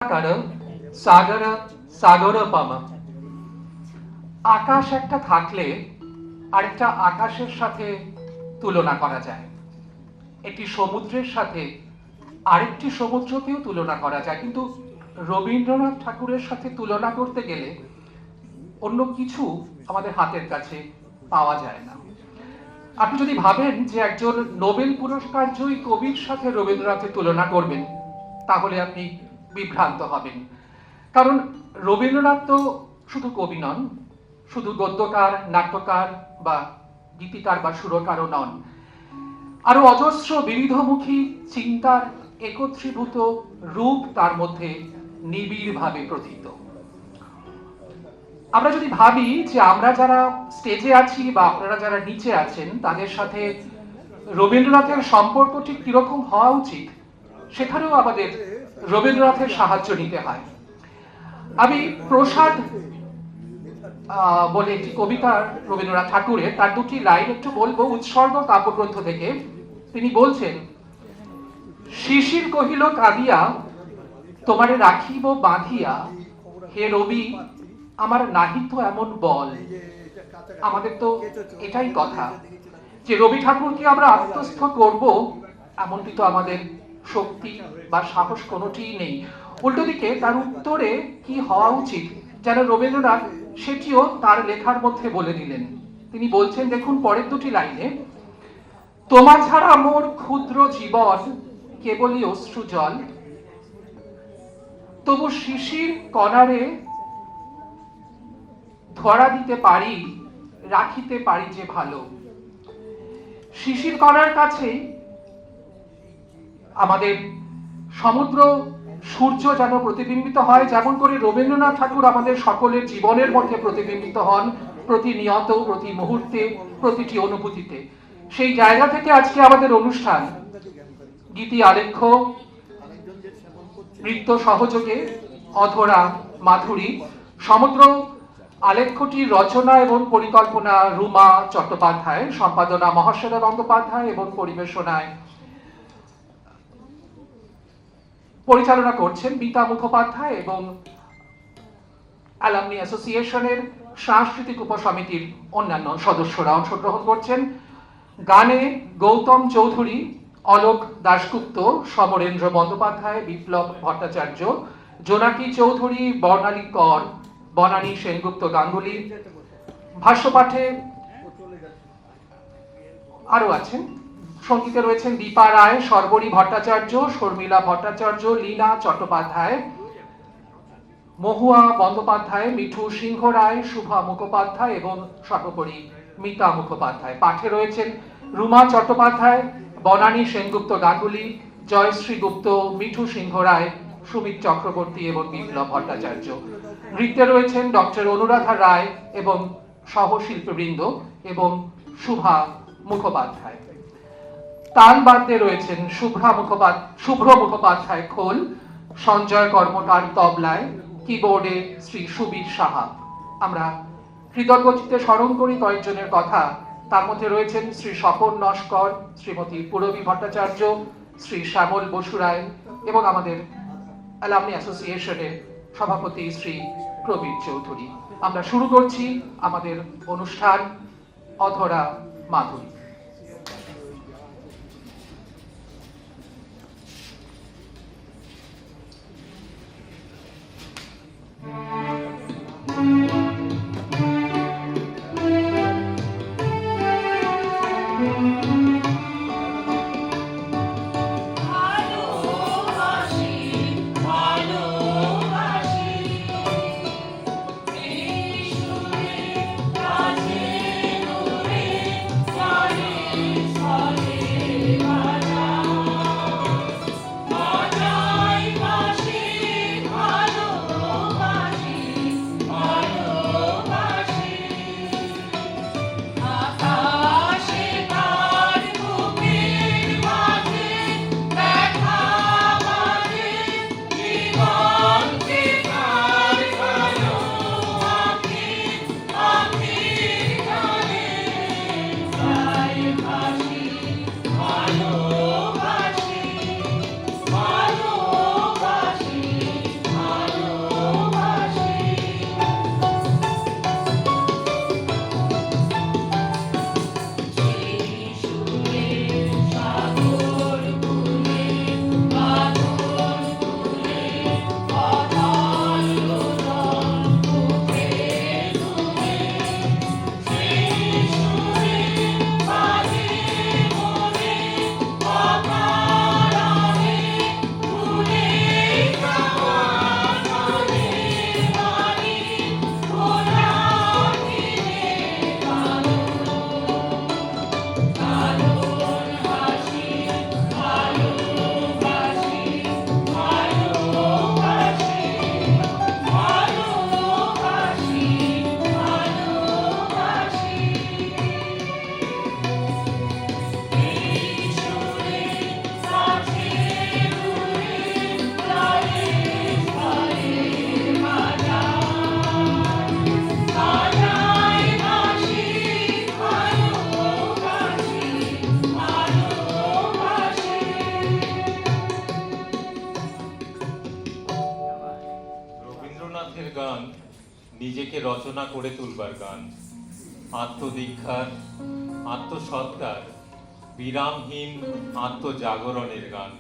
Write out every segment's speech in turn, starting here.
সাগর সাগরপম। আকাশ একটা থাকলে আরেকটা আকাশের সাথে তুলনা করা যায়, একটি সমুদ্রের সাথে আরেকটি সমুদ্রকেও তুলনা করা যায়, কিন্তু রবীন্দ্রনাথ ঠাকুরের সাথে তুলনা করতে গেলে অন্য কিছু আমাদের হাতের কাছে পাওয়া যায় না। আপনি যদি ভাবেন যে একজন নোবেল পুরস্কার জয়ী কবির সাথে রবীন্দ্রনাথের তুলনা করবেন, তাহলে আপনি বিভ্রান্ত হবেন। কারণ রবীন্দ্রনাথ তো শুধু কবি নন, শুধু গদ্যকার, নাট্যকার বা গীতিকার বা সুরকারও নন, আরো অজস্র বিবিধমুখী চিন্তার একত্রীভূত রূপ তার মধ্যে নিবিড়ভাবে প্রথিত। আমরা যদি ভাবি যে আমরা যারা স্টেজে আছি বা আপনারা যারা নিচে আছেন, তাদের সাথে রবীন্দ্রনাথের সম্পর্ক ঠিক কিরকম হওয়া উচিত, সেখানেও আমাদের রবীন্দ্রনাথের সাহায্য নিতে হয়। আমি প্রসাদ বলে একটি কবিতা রবীন্দ্রনাথ ঠাকুরের, তার দুটি লাইন একটু বলবো, উৎসর্গ কাব্যগ্রন্থ থেকে। তিনি বলছেন, শিশির কহিল কাঁদিয়া তোমারে রাখিব বাঁধিয়া, হে রবি আমার নাহি তো এমন বল। আমাদের তো এটাই কথা যে রবি ঠাকুরকে আমরা আত্মস্থ করব, এমনটি তো আমাদের শক্তি বা সাহস কোনোটিই নেই। উল্টো দিকে তার উত্তরে কি হওয়া উচিত, যেন রবীন্দ্রনাথ সেটিও তার লেখার মধ্যে বলে দিলেন। তিনি বলছেন, দেখুন পরের দুটি লাইনে, তোমা ছাড়া মোর ক্ষুদ্র জীবন কেবলই অশ্রু জল, তবু শিশির কণারে ধরা দিতে পারি, রাখিতে পারি যে ভালো। শিশির কণার কাছে আমাদের সমুদ্র সূর্য যেন প্রতিবিম্বিত হয়, যেমন করে রবীন্দ্রনাথ ঠাকুর আমাদের সকলের জীবনের মধ্যে প্রতিবিম্বিত হন, প্রতিনিয়ত, প্রতি মুহূর্তে, প্রতিটি অনুভূতিতে। সেই জায়গা থেকে আজকে আমাদের অনুষ্ঠান গীতি আলেখ্য, নৃত্য সহযোগে অধরা মাধুরী। সমগ্র আলেখ্যটির রচনা এবং পরিকল্পনা রুমা চট্টোপাধ্যায়, সম্পাদনা মহাশ্বেতা বন্দ্যোপাধ্যায় এবং পরিবেশনায় পরিচালনা করছেন মিতা মুখোপাধ্যায় এবং অ্যালামনি অ্যাসোসিয়েশনের সাংস্কৃতিক উপসমিতির অন্যান্য সদস্যরা অংশগ্রহণ করছেন। গানে গৌতম চৌধুরী, অলোক দাশগুপ্ত, সমরেন্দ্র বন্দ্যোপাধ্যায়, বিপ্লব ভট্টাচার্য, জোনাকি চৌধুরী, বর্ণালী কর, বনানী সেনগুপ্ত গাঙ্গুলি। ভাষ্যপাঠে আরো আছেন, সঙ্গীতে রয়েছেন দীপা রায়, সর্বরী ভট্টাচার্য, শর্মিলা ভট্টাচার্য, লীনা চট্টোপাধ্যায়, মহুয়া বন্দ্যোপাধ্যায়, মিঠু সিংহ রায়, শুভা মুখোপাধ্যায় এবং সর্বোপরি মিতা মুখোপাধ্যায়। পাঠে রয়েছেন রুমা চট্টোপাধ্যায়, বনানী সেনগুপ্ত গাঙ্গুলি, জয়শ্রী গুপ্ত, মিঠু সিংহ রায়, সুমিত চক্রবর্তী এবং বিপ্লব ভট্টাচার্য। নৃত্যে রয়েছেন ডক্টর অনুরাধা রায় এবং সহশিল্পীবৃন্দ এবং শুভা মুখোপাধ্যায়। তাল বাদ্যে রয়েছেন শুভ্র মুখোপাধ্যায় খোল, সঞ্জয় কর্মকার তবলায়, কিবোর্ডে শ্রী সুবীর সাহা। আমরা কৃতজ্ঞচিত্তে স্মরণ করি কয়েকজনের কথা। তার মধ্যে রয়েছেন শ্রী স্বপন নস্কর, শ্রীমতী পুরবী ভট্টাচার্য, শ্রী শ্যামল বসুরায় এবং আমাদের অ্যালামনি অ্যাসোসিয়েশনের সভাপতি শ্রী প্রবীর চৌধুরী। আমরা শুরু করছি আমাদের অনুষ্ঠান অধরা মাধুরী। Bye. রবীন্দ্রনাথের গান নিজেকে রচনা করে তুলবার গান, আত্মদীক্ষার, আত্মসত্তার, বিরামহীন আত্মজাগরণের গান।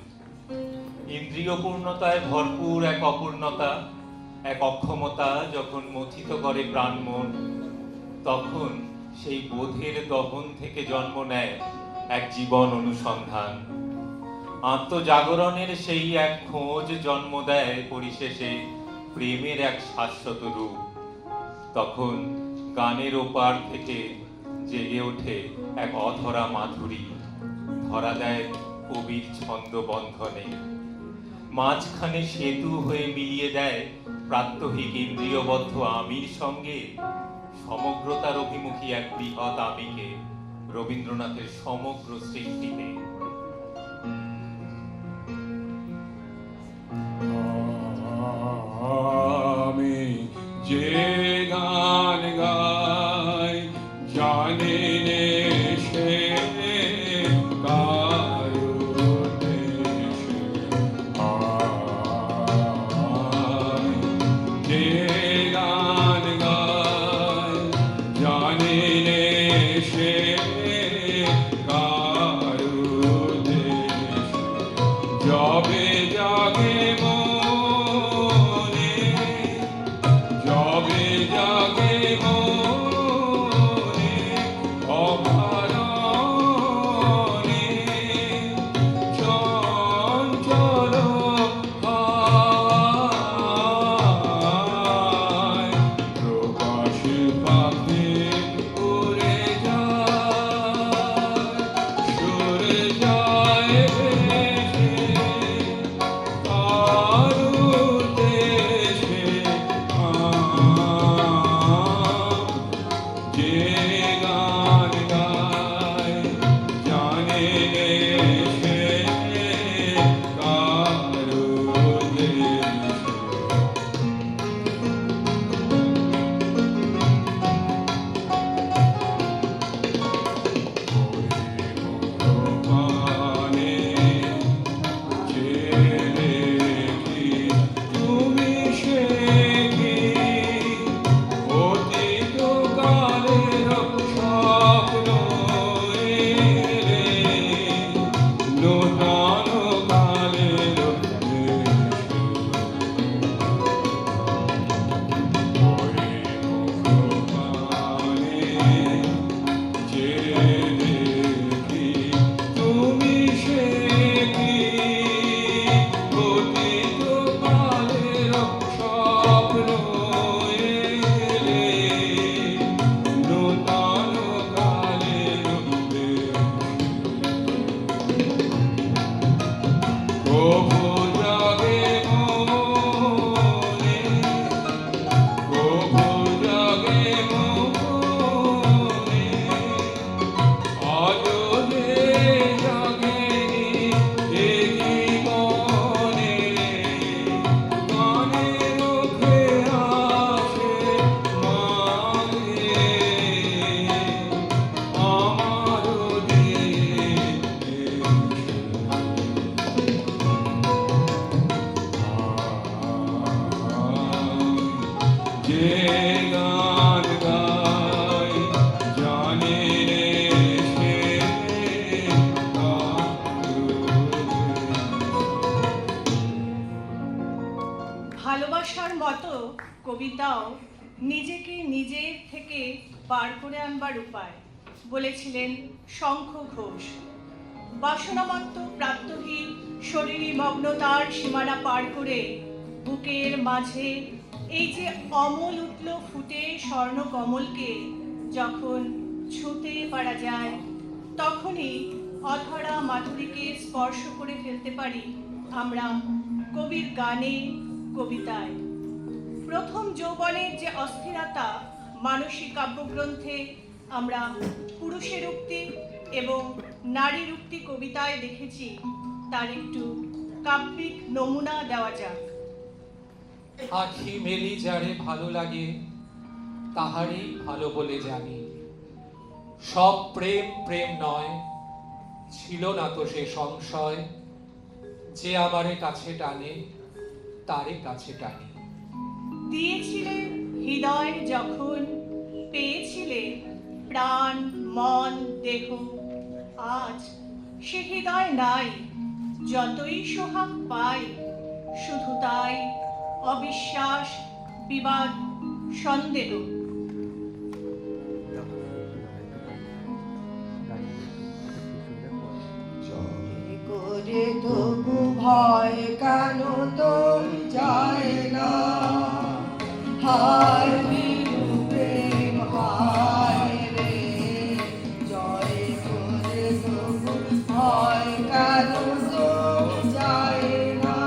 ইন্দ্রিয় পূর্ণতায় ভরপুর এক অপূর্ণতা, এক অক্ষমতা যখন মথিত করে প্রাণ মন, তখন সেই বোধের দহন থেকে জন্ম নেয় এক জীবন অনুসন্ধান। আত্মজাগরণের সেই এক খোঁজ জন্ম দেয় পরিশেষে প্রেমের এক শাশ্বত রূপ। তখন গানের ওপার থেকে জেগে ওঠে এক অধরা মাধুরী, ধরা দেয় কবির ছন্দ বন্ধনে, মাঝখানে সেতু হয়ে মিলিয়ে দেয় প্রাত্যহিক ইন্দ্রিয়বদ্ধ আমির সঙ্গে সমগ্রতার অভিমুখী এক বৃহৎ আমিকে, রবীন্দ্রনাথের সমগ্র সৃষ্টিতে। আমি যে গান গাই জানি নে সে কারো দেশে। আমি যে গান গাই জানি নে সে কারো দেশে। যবে জাগে মনে, যবে জাগে মনে অকারণে চঞ্চল হাওয়ায় প্রকাশ পাখি উড়ে যায়, সরে যায় ভেসে কারো দেশে। যে গান গায় জানে সে কারো দেশে। পানে ছেড়ে কি তুমি সে কি অতীত কালের স্বপ্ন এলে নূতন কালের পানে যে দেখি তুমি সে কি অতীত কালের স্বপ্ন এলে নূতন কালের কবু জাগে মনে, কবু জাগে মনে আজো যে জাগেনি এ জীবনে। গানের মুখে আসে মানে আমারও যে গান গাই জানে সে কারো ভালোবাসার মতো কবিতাও নিজেকে নিজের থেকে বার করে আনবার উপায়, বলেছিলেন শঙ্খ ঘোষ। বাসনামত্ত প্রাত্যহীন শরীরী মগ্নতার সীমানা পার করে বুকের মাঝে এই যে অমল উঠল ফুটে স্বর্ণ কমলকে যখন ছুঁতে পারা যায়, তখনই অধরা মাধুরীকে স্পর্শ করে ফেলতে পারি আমরা কবির গানে, কবিতায়। প্রথম যৌবনের যে অস্থিরতা মানসিক কাব্যগ্রন্থে আমরা পুরুষের উক্তি এবং নারীর উক্তি কবিতায় দেখেছি, তার একটু কাব্যিক নমুনা দেওয়া যাক। আখি মেলি যারে ভালো লাগে তাহারই ভালো বলে জানি। সব প্রেম প্রেম নয়, ছিল না তো সে সংশয়, যে আমারে কাছে টানে তারে কাছে টানি। দিয়েছিলে হৃদয় যখন, পেয়েছিলে প্রাণ মন দেহ। আজ সে হৃদয় নাই, যতই সোহাগ পাই শুধু তাই অবিশ্বাস, বিবাদ, সন্দেহ। জয় করে তবু ভয় কেন তোর যায় না? হায় বিনু প্রেম হায় রে, জয় করে তবু ভয় কেন তোর যায় না?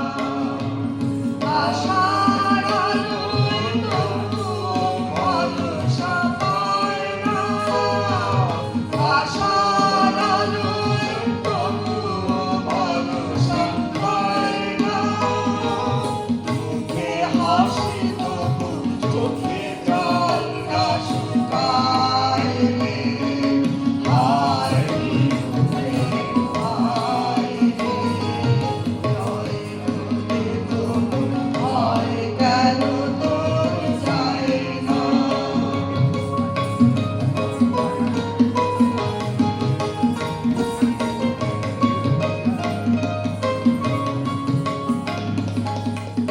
আশার আলোয় তবু ভরসা পায় না, আশার আলোয় তবু ভরসা পায় না। মুখে হাসি তবু চোখে জল না শুকায় রে, হায় বিনু প্রেম হায় রে, জয় করে তবু ভয় কেন তোর যায় না?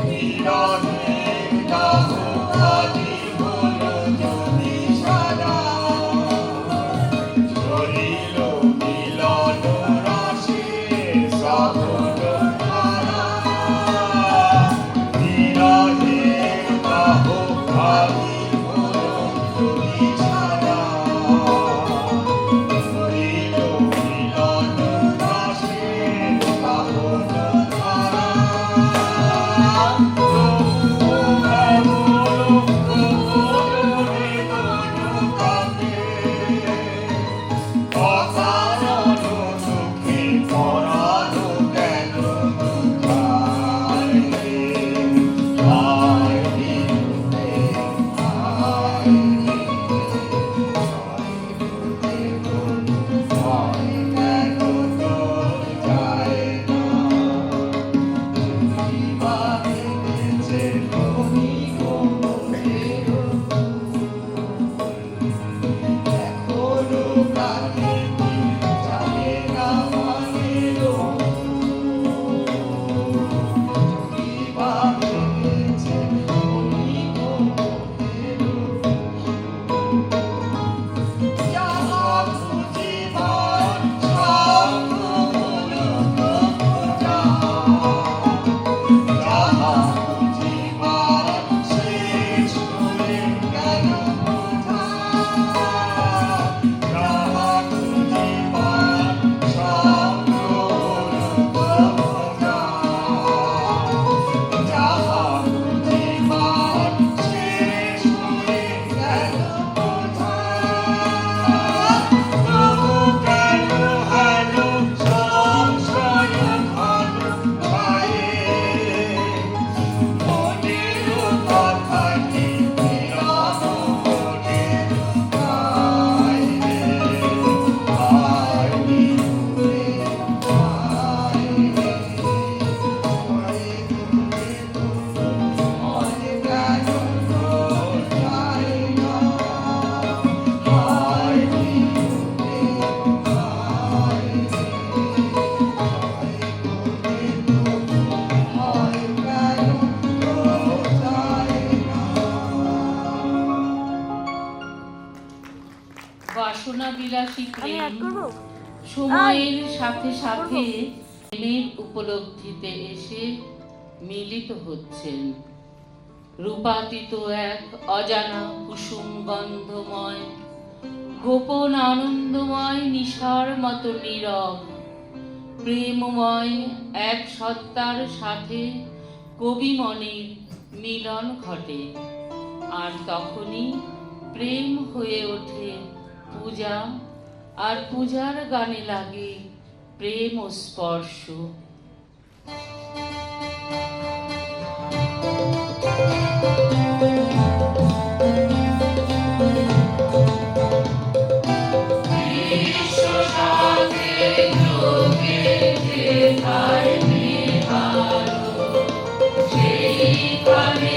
বিরহের দাহ আদি হলো যদি সারা, ঝরিল মিলন রাশি সকল ধারা। বিরহের দাহ আদি হলো যদি সারা, ঝরিল মিলন রাশি সকল ধারা। বাসনা বিলাসী প্রেম সময়ের সাথে সাথে প্রেমের উপলব্ধিতে এসে মিলিত হচ্ছেন। রূপাতীত এক অজানা কুসুম গন্ধময় গোপন আনন্দময় নিশার মতো নীরব প্রেমময় এক সত্তার সাথে কবি মনের মিলন ঘটে। আর তখনই প্রেম হয়ে ওঠে পূজা, আর পূজার গানে লাগে প্রেম ও স্পর্শ। সেইখানে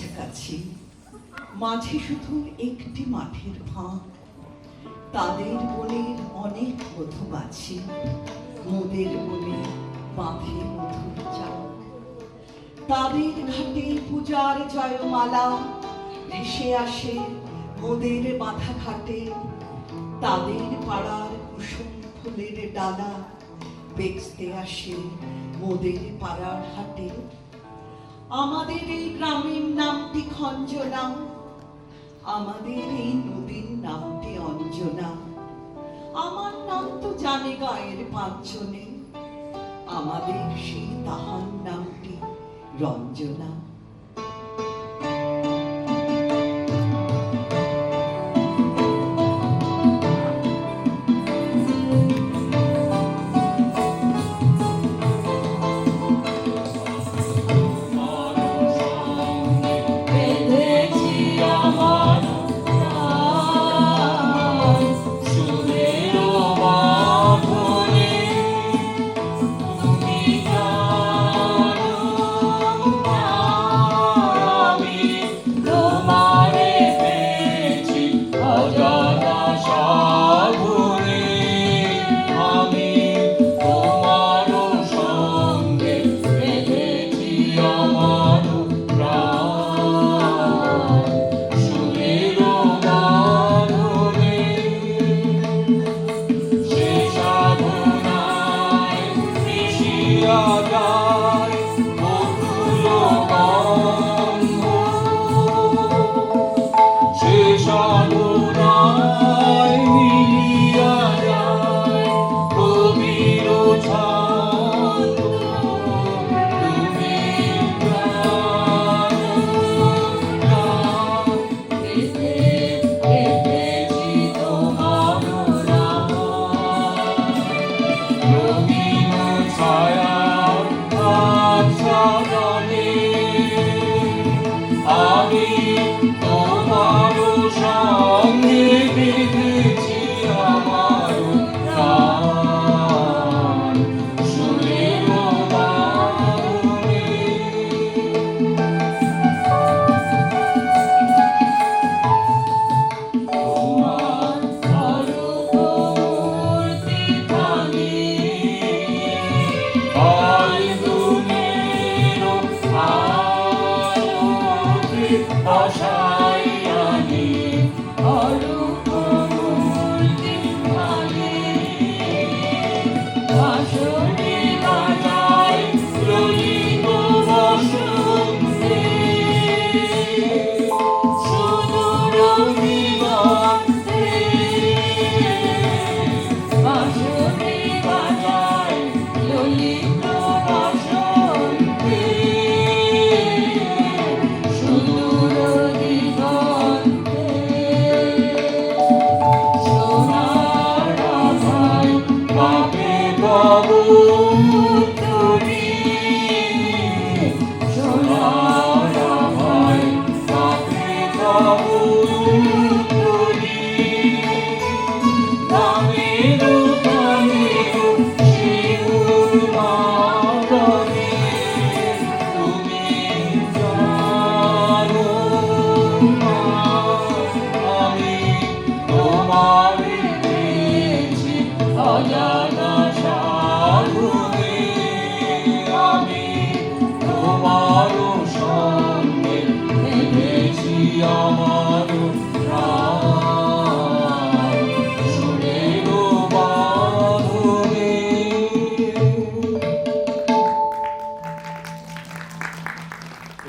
কাছাকাছি, মাঝে শুধু একটি মাঠের ফাঁক। তাদের বনের অনেক মধুমাছি, মোদের বনে বাঁধে মধুর চাল। তাদের ঘাটে পূজার জয়মালা ভেসে আসে মোদের বাঁধা ঘাটে। তাদের পাড়ার কুসুম ফুলের ডালা বেচতে আসে মোদের পাড়ার হাটে। আমাদের এই গ্রামের নামটি খঞ্জনা, আমাদের এই নদীর নামটি অঞ্জনা। আমার নাম তো জানে গায়ের পাঁচজনে, আমাদের সেই তাহার নামটি রঞ্জনা।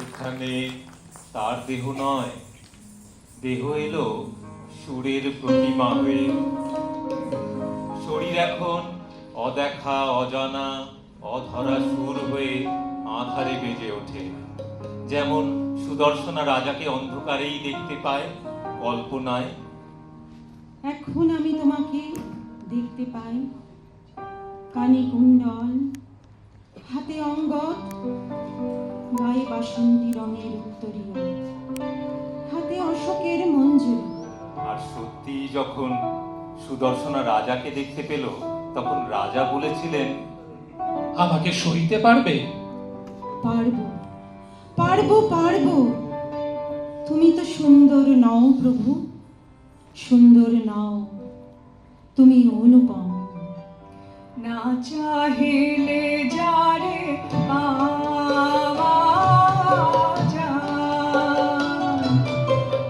এখানে তার দেহ নয়, দেহ এলো সুরের প্রতিমা হয়ে। শরীর এখন অদেখা অজানা অধরা সুর হয়ে আঁধারে বেজে ওঠে। যেমন সুদর্শনা রাজাকে অন্ধকারেই দেখতে পায় কল্পনায়। এখন আমি তোমাকে দেখতে পাই, কানে কুণ্ডল, হাতে অঙ্গদ, গায়ে বাসন্তী রঙের উত্তরীয়, হাতে অশোকের মঞ্জুরি। আর সত্যি যখন সুদর্শনা রাজাকে দেখতে পেল, তখন রাজা বলেছিলেন, আমাকে সইতে পারবে? পারবো পারবো পারবো, তো সুন্দর নও প্রভু, সুন্দর নও, তুমি অনুপম। না চাহিলে যারে পাওয়া যায়,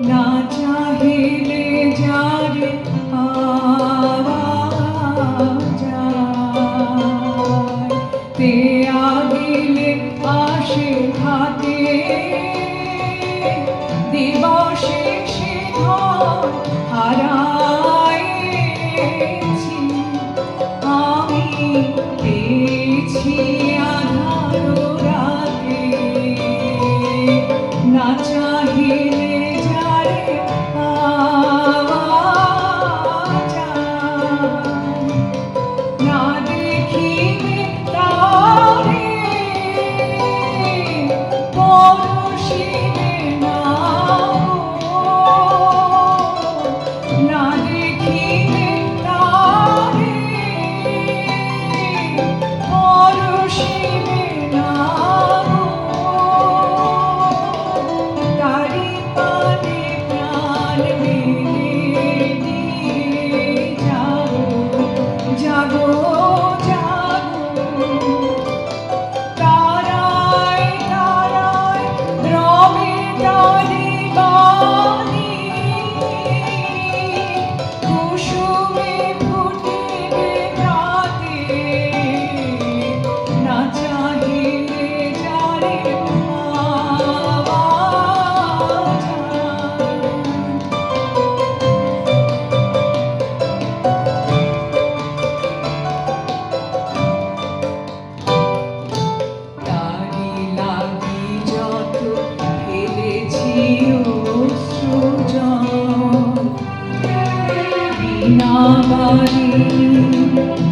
না চাহিলে যারে পাওয়া যায়, তে আগিলে আসে হাতে দিবসে সে ধন হারাইছি আমি, পেয়েছি আধার রাতে। না চাহিলে যারে পাওয়া যায়, না দেখিলে তারে পরশিলে না গো, না দেখিলে তারে পরশিলে না গো, তারি পানে প্রাণ মেলে দিয়ে যাবো, যাবো, যাবো। তারায় তারায় রবে তারি বাণী, কুসুমে ফুটিবে রাতে। না চাহিলে যারে পাওয়া যায়। তারি লাগি যত ফেলেছি অশ্রুজল, বিনা বাণী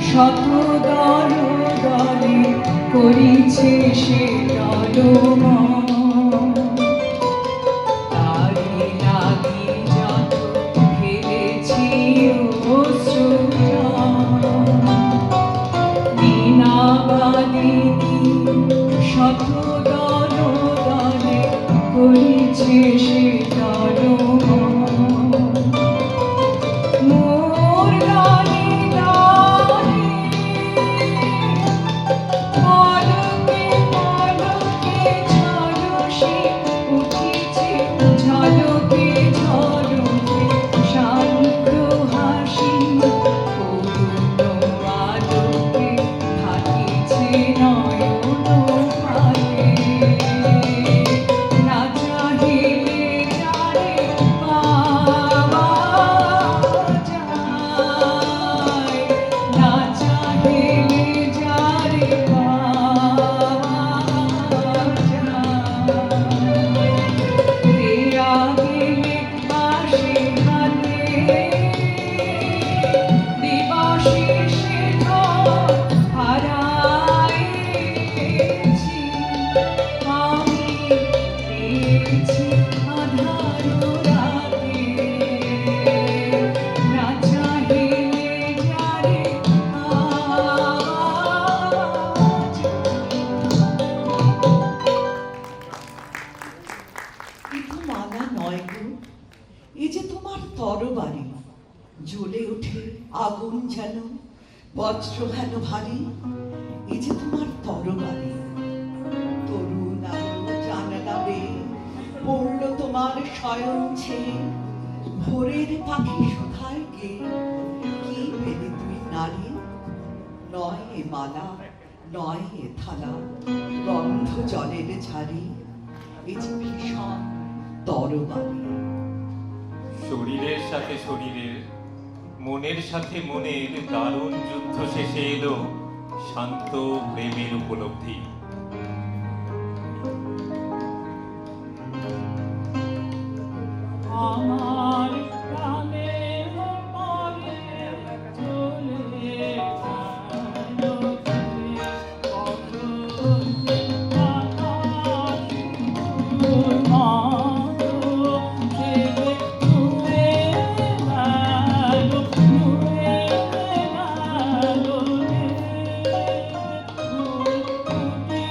শত দল দলে করিছে সে দলমল। তারি লাগি যত ফেলেছি অশ্রুজল, বিনা বাদিনী শত দল দলে করিছে সে দলমল। মোর গানে গানে পলকে পলকে ঝলসে উঠিছে, ঝলকে ঝলকে শান্ত হাসি, করুণ আলোকে থাকিছে নয়ন ফাঁকে। না চাহিলে যারে পাওয়া যায়, না চাহিলে যারে পাওয়া যায়, তে আগিলে আসে হাতে দিবসে সে ধন হারাইছি আমি, পেয়েছি আধার রাতে। না চাহিলে যারে পাওয়া এ তো মালা নয় গো, এ যে তোমার তরবারি, জ্বলে ওঠে আগুন যেন, বজ্র হেন ভারী, এ যে তোমার তরবারি। তরুণ আলো জানালা বেয়ে পড়ল তোমার শয়ন ছেয়ে, ভোরের পাখি সুধায় গে, কি পেলে তুই নারী? নয় এ মালা, নয় এ থালা, গন্ধ জলের ঝাড়ি, এ যে ভীষণ তরবারি। শরীরের সাথে শরীরের, মনের সাথে মনের দারুণ যুদ্ধ শেষে এলো শান্ত প্রেমের উপলব্ধি। আমার প্রাণের পরে চলে গেল যে কখন আকাশ তোর মতো ছেড়ে ঘুরে গেল, ঘুরে গেল রে। ফুল ফুটে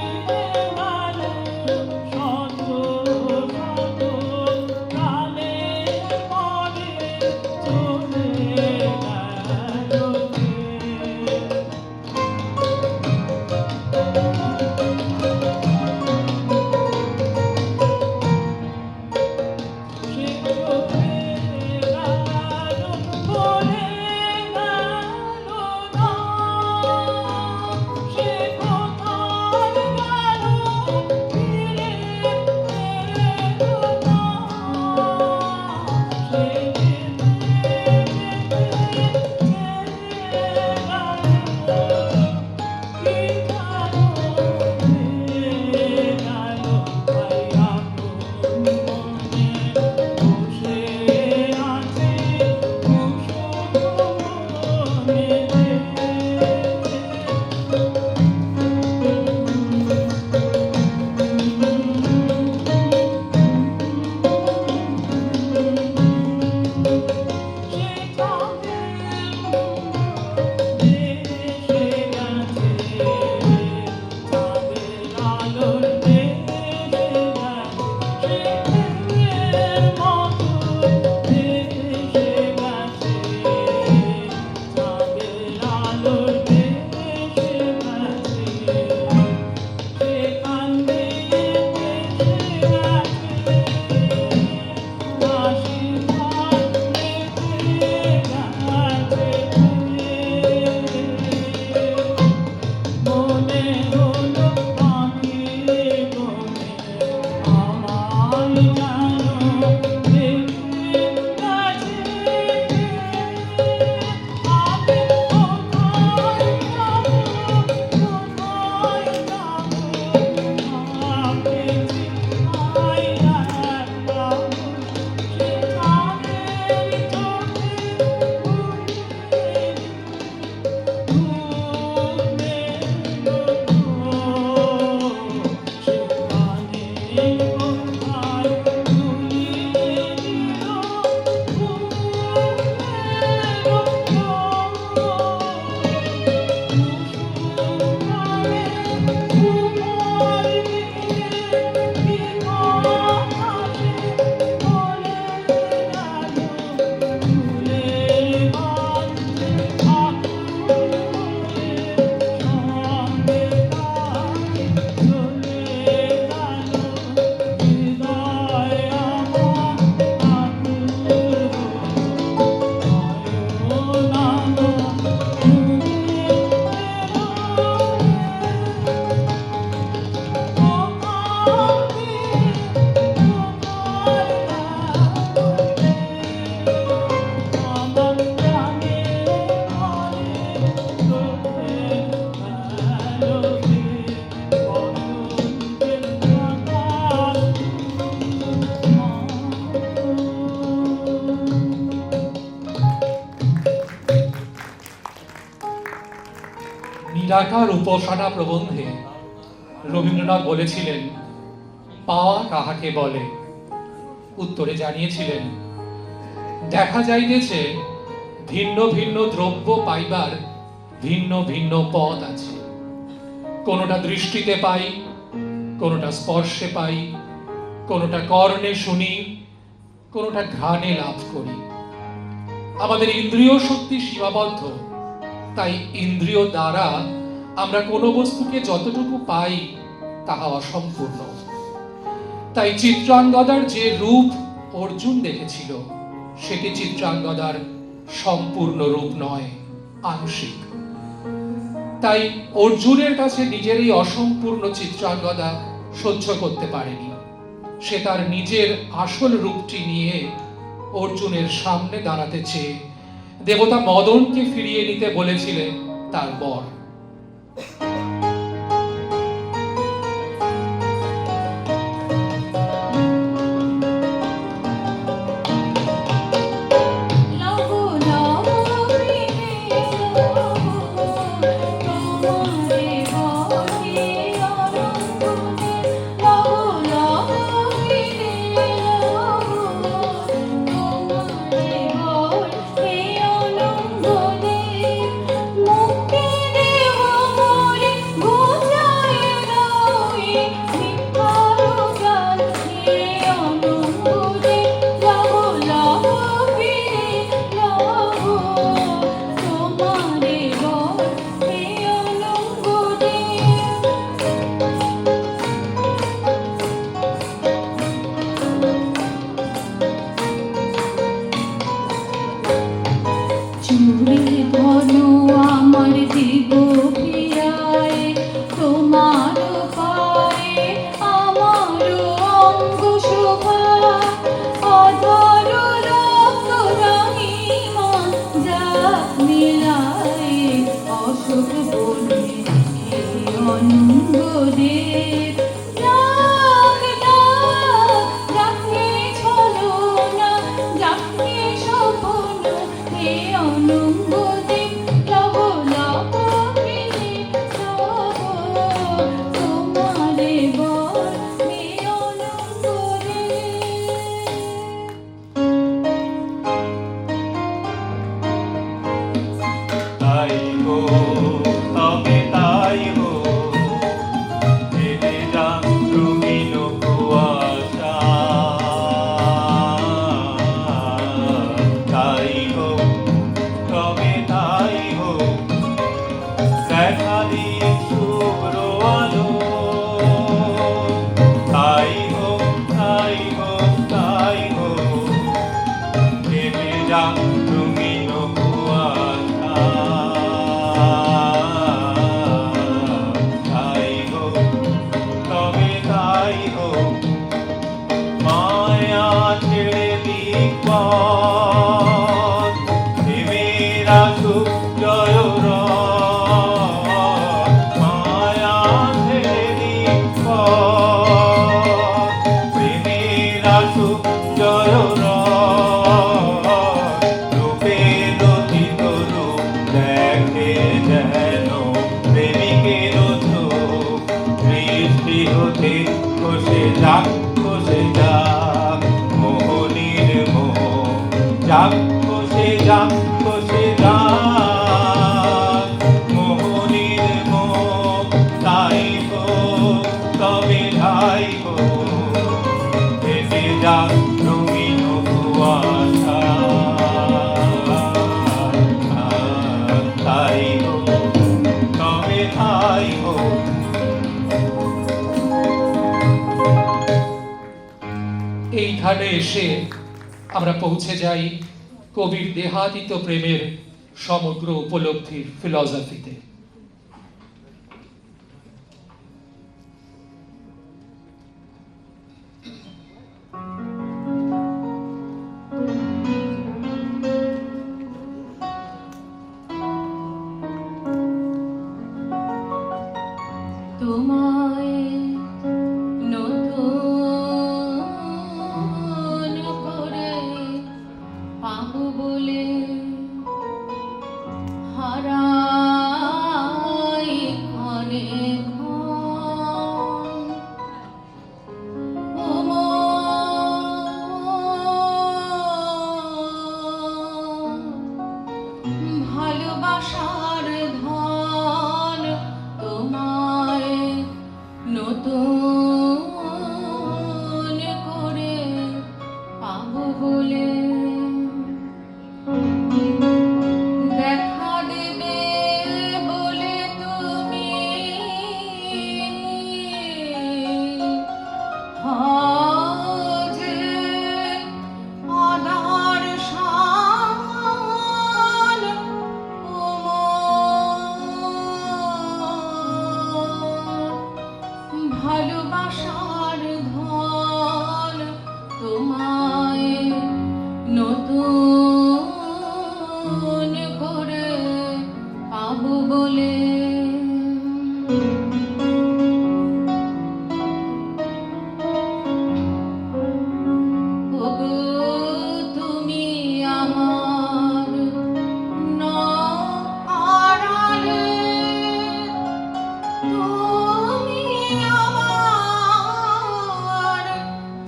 গেল শত শত নিরাকার উপাসনা প্রবন্ধে রবীন্দ্রনাথ বলেছিলেন, পাওয়া কাহাকে বলে? উত্তরে জানিয়েছিলেন, দেখা যাইতেছে ভিন্ন ভিন্ন দ্রব্য পাইবার ভিন্ন ভিন্ন পথ আছে। কোনোটা দৃষ্টিতে পাই, কোনোটা স্পর্শে পাই, কোনোটা কর্ণে শুনি, কোনোটা ঘ্রাণে লাভ করি। আমাদের ইন্দ্রিয় শক্তি সীমাবদ্ধ, তাই ইন্দ্রিয় দ্বারা আমরা কোনো বস্তুকে যতটুকু পাই তাহা অসম্পূর্ণ। তাই চিত্রাঙ্গদার যে রূপ অর্জুন দেখেছিল সেটি চিত্রাঙ্গদার সম্পূর্ণ রূপ নয়, আংশিক। তাই অর্জুনের কাছে নিজের এই অসম্পূর্ণ চিত্রাঙ্গদা সহ্য করতে পারেনি। সে তার নিজের আসল রূপটি নিয়ে অর্জুনের সামনে দাঁড়াতে চেয়ে দেবতা মদনকে ফিরিয়ে নিতে বলেছিলেন তার বর। মুক্তি দেহ মোরে যা রঙিন কুয়াশা। তাই হোক, তবে তাই হোক, মায়া ছেড়ে দিক পথ, প্রেমের আসুক জয় রথ। মায়া ছেড়ে দিক পথ, প্রেমের আসুক জয় রথ। রূপের অতীত রূপ দেখে যেন প্রেমিকের চোখ, বৃষ্টি হতে খসে যাক, খসে যাক মোহনীর মোহ, যাক খসে যাক, খসে যাক মোহনীর মোহ। তাই হোক, তবে তাই হোক, হেঁটে যাক রঙিন কুয়াশা। তাই হোক, তবে তাই হোক। এইখানে এসে আমরা পৌঁছে যাই কবির দেহাতীত প্রেমের সমগ্র উপলব্ধির ফিলসফিতে। তোমায় নতুন করে পাবো বলে হারাই ক্ষণে ক্ষণ। ও মন, ভালোবাসার ধন তোমায় নতুন করে পাবো বলে দেখা দেবে বলে তুমি যে আদর্শান। ও মন, ভালোবাসার ধন তোমায় নতুন করে পাবো বলে। ওগো তুমি আমার আড়ালে, তুমি আমার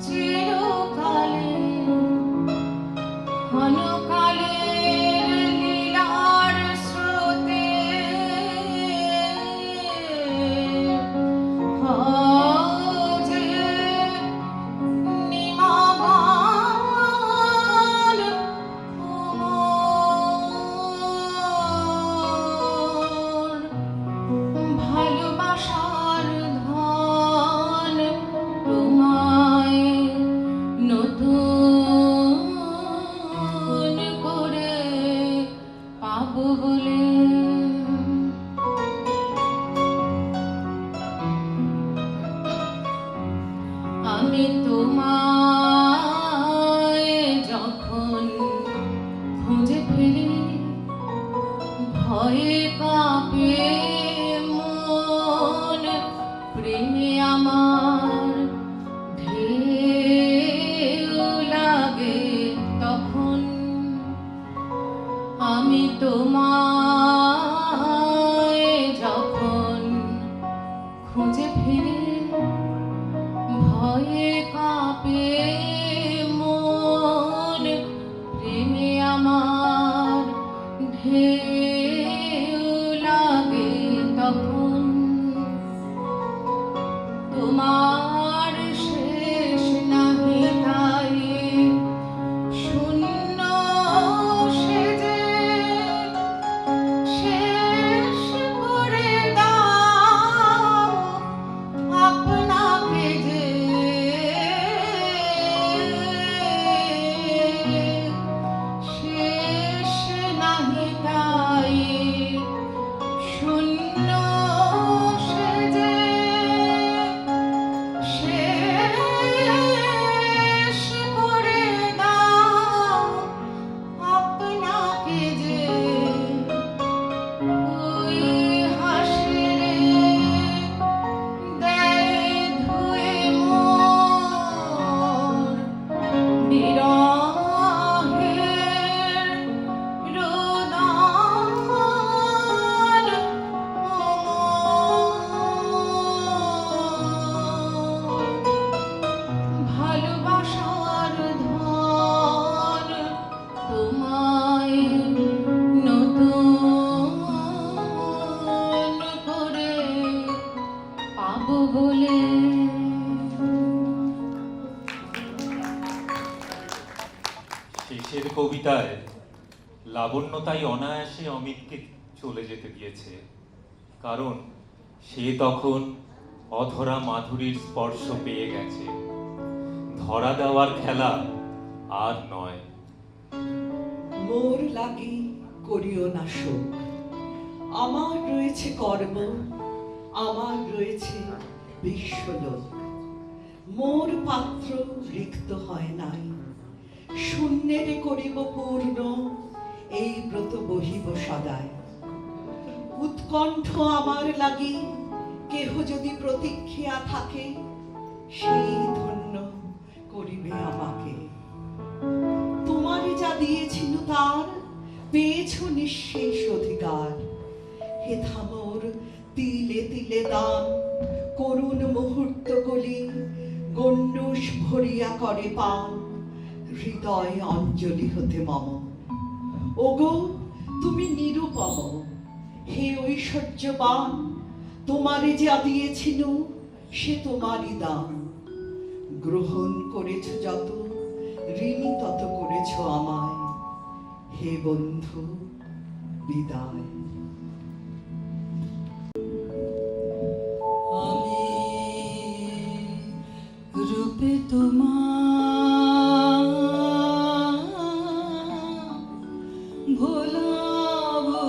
চিরকালে, ক্ষণকালের লীলার স্রোতে যে নিমাবান। ও মন, ভালোবাসার ধন তোমায় নতুন শেষের কবিতায় লাবণ্য তাই অনায়াসে অমিতকে চলে যেতে দিয়েছে, কারণ সে তখন অধরা মাধুরীর স্পর্শ পেয়ে গেছে। ধরা দেওয়ার খেলা আর নয়। মোর লাগি করিও না শোক, আমার রয়েছে কর্ম, আমার রয়েছে বিশ্বলোক। মোর পাত্র রিক্ত হয় নাই, শূন্যেরে করিব পূর্ণ, এই ব্রত বহিব সদায়। উৎকণ্ঠ আমার লাগি কেহ যদি প্রতীক্ষিয়া থাকে, সেই ধন্য করিবে আমাকে। তোমারে যা দিয়েছিল তার পেয়েছ নিঃশেষ অধিকার। হেথা মোর তিলে তিলে দান, করুণ মুহূর্তগুলি গণ্ডূষ ভরিয়া করে পান, হৃদয় অঞ্জলি হতে মম। ওগো তুমি নিরুপম, হে ঐশ্বর্যবান, তোমারে যা দিয়েছিল সে তোমারই দান। গ্রহণ করেছ যত, ঋণী তত করেছ আমায়। হে বন্ধু বিদায়। আমি রূপে তোমার ভোলাবো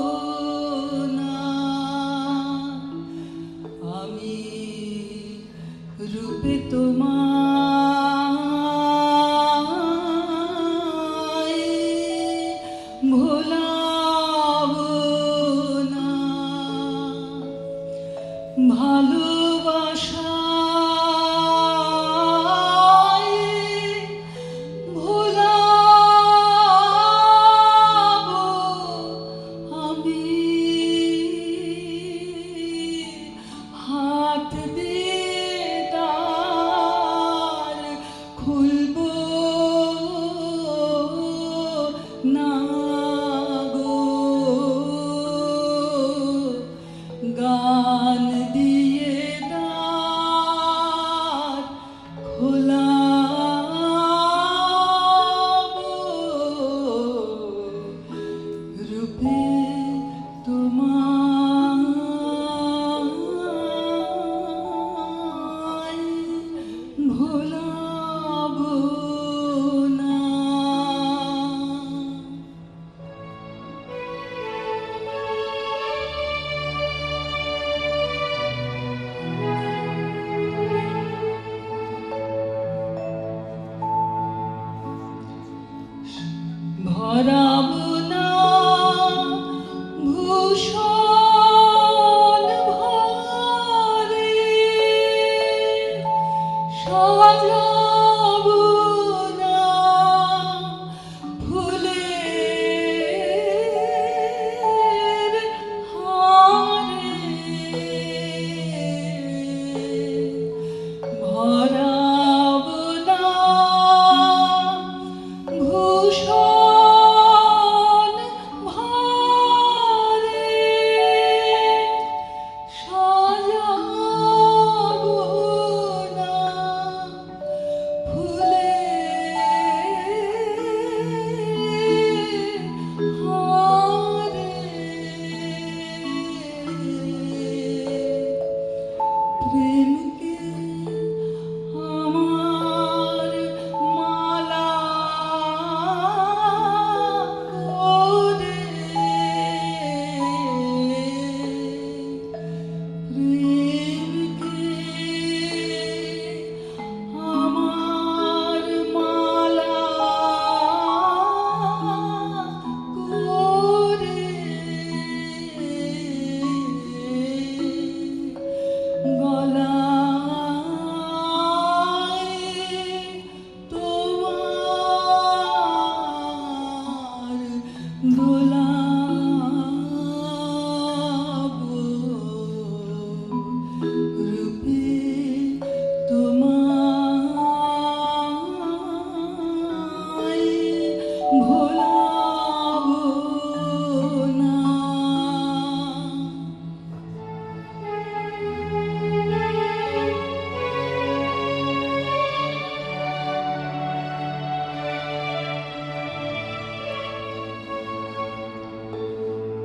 না, আমি রূপে তোমার ভোলাবো না। ভালোবাসায় ভোলাবো আমি, হাত দিয়ে তার খুলবো না গো। গান দিয়ে দ্বার খোলাবো, রূপে তোমায় ভোলাবো না। ভরাবো না ভূষণ ভরে, সাজাবো না ফুলের হারে। ভরাবো না ভূষণ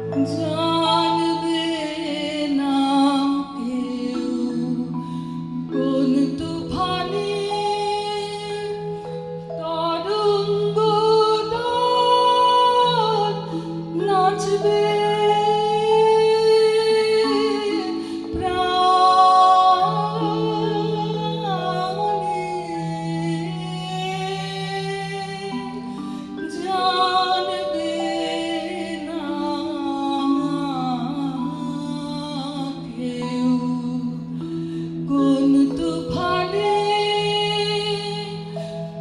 জানবে না কেউ কোন তুফানে তরঙ্গ দল নাচবে জানবে না কেউ কোন তুফানে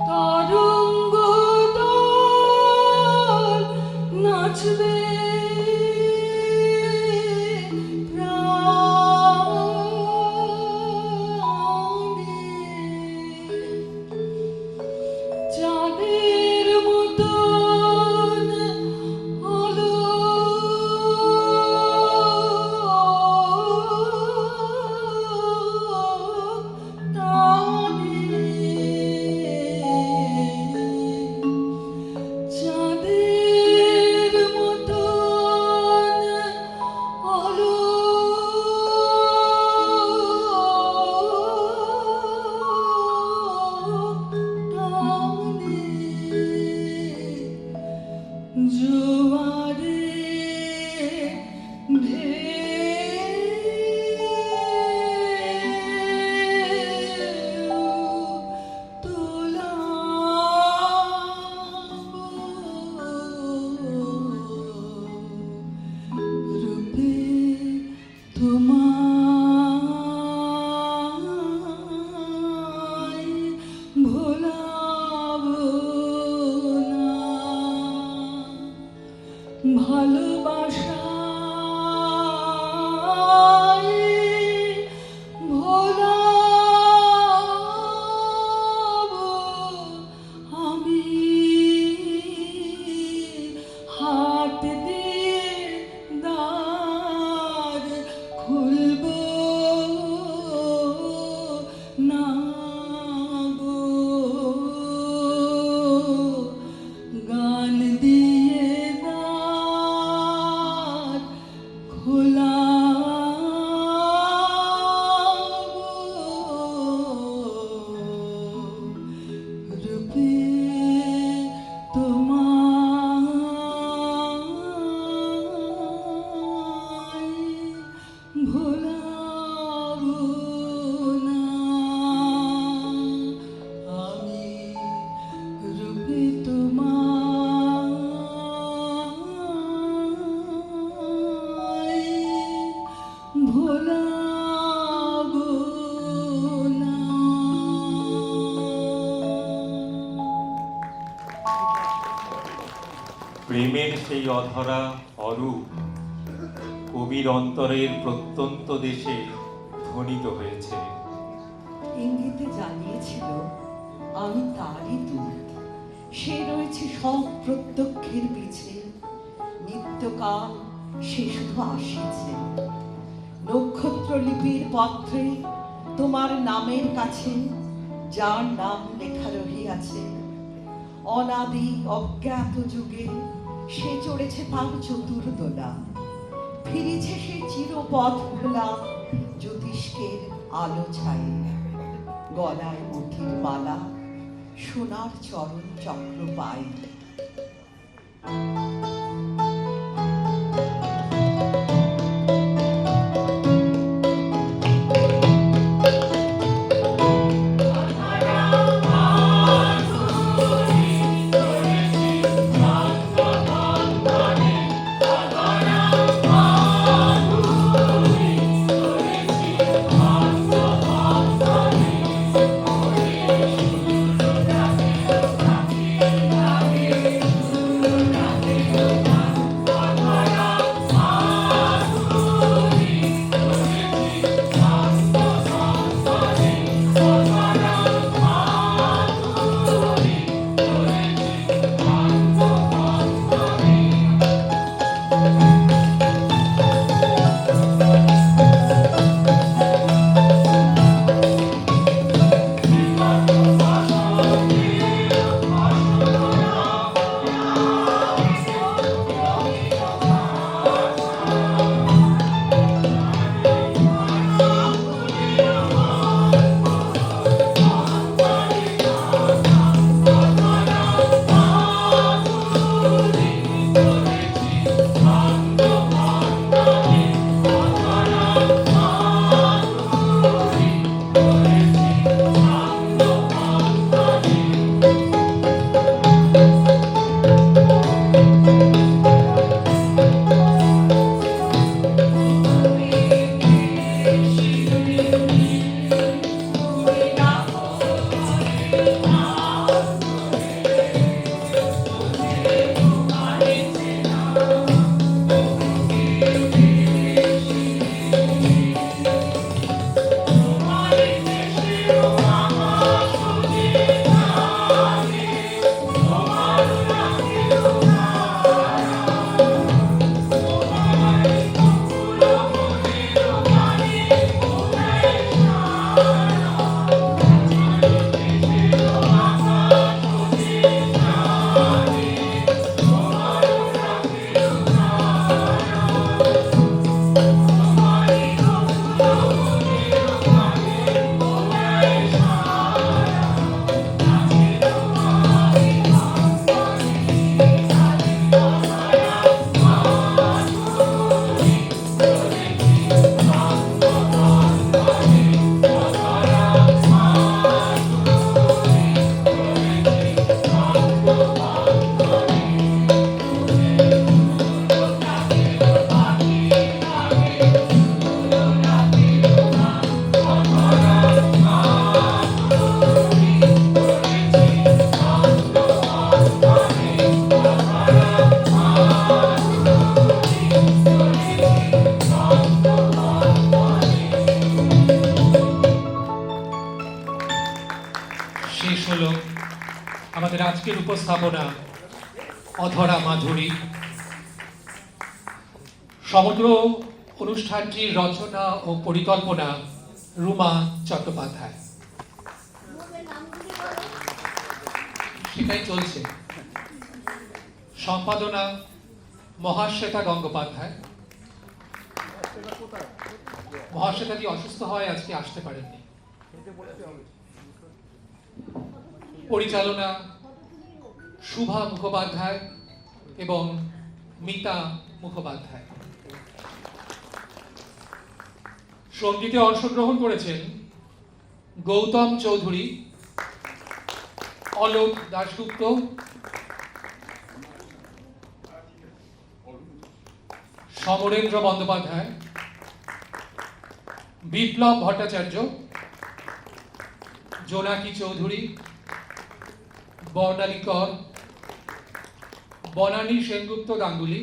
তরঙ্গ দল নাচবে চাঁদের মতন হলো তারে চাঁদের মতন হলো জোয়ারে ঢেউ তোলাবো রূপে তোমায় ভোলাবো না ভালোবাসায় ভোলাবো আমি হাত দিয়ে দ্বার খুলবো না গো গান দিয়ে দ্বার খোলাবো রূপে তোমায় ভোলাবো না আমি রূপে তোমায় ভোলাবো না। প্রেমের সেই অধরা অরূপ কবির অন্তরের প্রত্যন্ত দেশে ধ্বনিত হয়েছে। ইঙ্গিতে জানিয়েছিল আমি তারই দূত, সে রয়েছে সব প্রত্যক্ষের পিছে, নিত্যকাল সে শুধু আসিছে। নক্ষত্র লিপির পত্রে তোমার নামের কাছে যার নাম লেখা রহিয়াছে, অনাদি অজ্ঞাত যুগে সে চড়েছে তার চতুর্দোলা, ফিরেছে সে চিরপথ ভোলা জ্যোতিষ্কের আলো ছায়ে। গলায় মতির মালা, সোনার চরণ চক্র পায়। আমি আজকের উপস্থাপনা অধরা মাধুরী। সমগ্র অনুষ্ঠানটির রচনা ও পরিকল্পনা রুমা চট্টোপাধ্যায়। সেটাই চলছে। সম্পাদনা মহাশ্বেতা গঙ্গোপাধ্যায়। মহাশ্বেতাজি অসুস্থ হয় আজকে আসতে পারেননি। পরিচালনা শুভা মুখোপাধ্যায় এবং মিতা মুখোপাধ্যায়। সঙ্গীতে অংশগ্রহণ করেছেন গৌতম চৌধুরী, অলোক দাশগুপ্ত, সমরেন্দ্র বন্দ্যোপাধ্যায়, বিপ্লব ভট্টাচার্য, জোনাকি চৌধুরী, বর্ণালী কর, বনানী সেনগুপ্ত গাঙ্গুলি,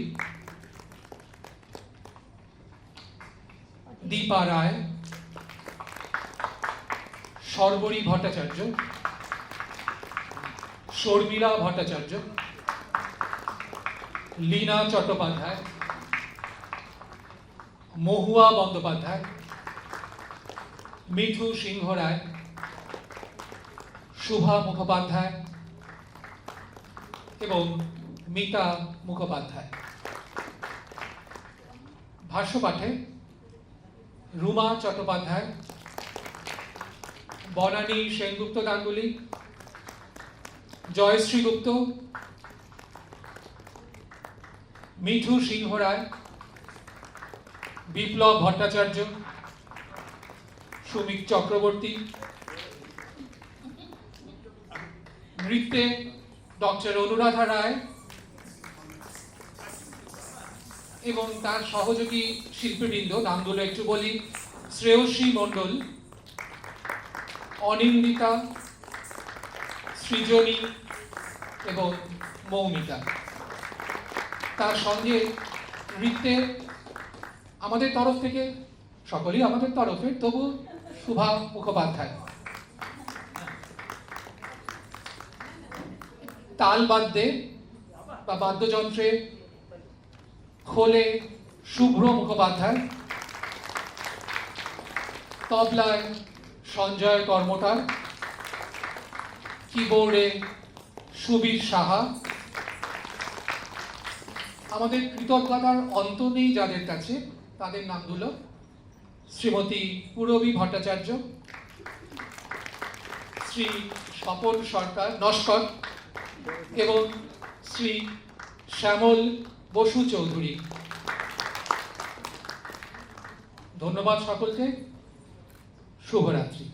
দীপা রায়, সর্বরী ভট্টাচার্য, শর্মিলা ভট্টাচার্য, লীনা চট্টোপাধ্যায়, মহুয়া বন্দ্যোপাধ্যায়, মিঠু সিংহ রায়, শুভা মুখোপাধ্যায় এবং মিতা মুখোপাধ্যায়। ভাষ্যপাঠে রুমা চট্টোপাধ্যায়, বনানী সেনগুপ্ত গাঙ্গুলি, জয়শ্রী গুপ্ত, মিঠু সিংহ রায়, বিপ্লব ভট্টাচার্য, সুমিক চক্রবর্তী। নৃত্যে ডক্টর অনুরাধা রায় এবং তার সহযোগী শিল্পীবৃন্দ, নামগুলো একটু বলি: শ্রেয়সী মণ্ডল, অনিন্দিতা, সৃজনী এবং মৌমিতা। তার সঙ্গে নৃত্যে আমাদের তরফ থেকে, সকলেই আমাদের তরফে, তবু শুভা মুখোপাধ্যায়। তাল বাদ্যে বা বাদ্যযন্ত্রে খোলে শুভ্র মুখোপাধ্যায়, তবলায় সঞ্জয় কর্মকার, কিবোর্ডে সুবীর সাহা। আমাদের কৃতজ্ঞতার অন্ত নেই যাদের কাছে, তাদের নামগুলো: শ্রীমতী পূরবী ভট্টাচার্য, শ্রী স্বপন সরকার নস্কর এবং শ্রী শ্যামল বসু চৌধুরী। ধন্যবাদ সকলকে। শুভরাত্রি।